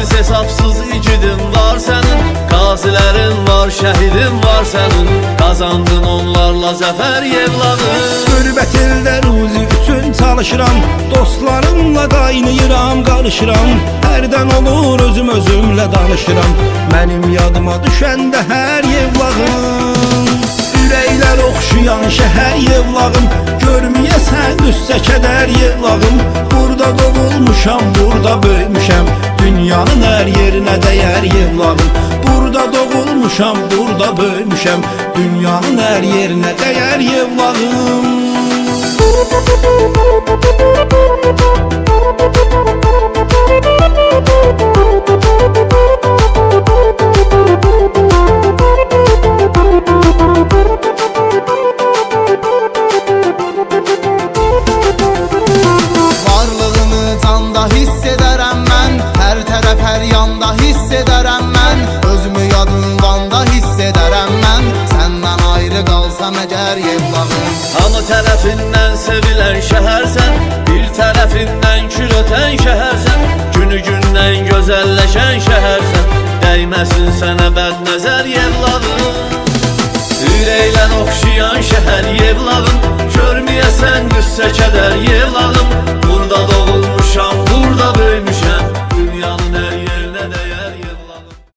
Hesapsız hesapsız icidin var senin, qazilərin var, şəhidin var senin. Qazandın onlarla zəfər yevlağı. Qürbət eldə ruzi üçün çalışıram, dostlarımla qaynayıram, qarışıram. Hərdən olur özümlə danışıram, mənim yadıma düşəndə hər yevlağım. Ürəklər oxşuyan şəhər yevlağım, görməyəsən qüssə kədər yevlağım. Burada doğulmuşam, burada böyümüşəm, dünyanın hər yerinə dəyər yevlağım. Burada doğulmuşam, burada böyümüşəm, dünyanın hər yerinə dəyər yevlağım. Varlığını canda hiss edərəm mən, hər tərəf hər yanda hiss edərəm mən. Özümü yadımdan hiss edərəm mən, səndən ayrı qalsam əgər yevlağım. Hamı tərəfindən sevilən şəhərsən, bir tərəfindən kül ötən şəhərsən. Günü gündən gözəlləşən şəhərsən, dəyməsin sənə bədnəzər yevlağım. Ürəklə oxşayan şəhər yevlağım, görməyəsən qüssə kədər yevlağım.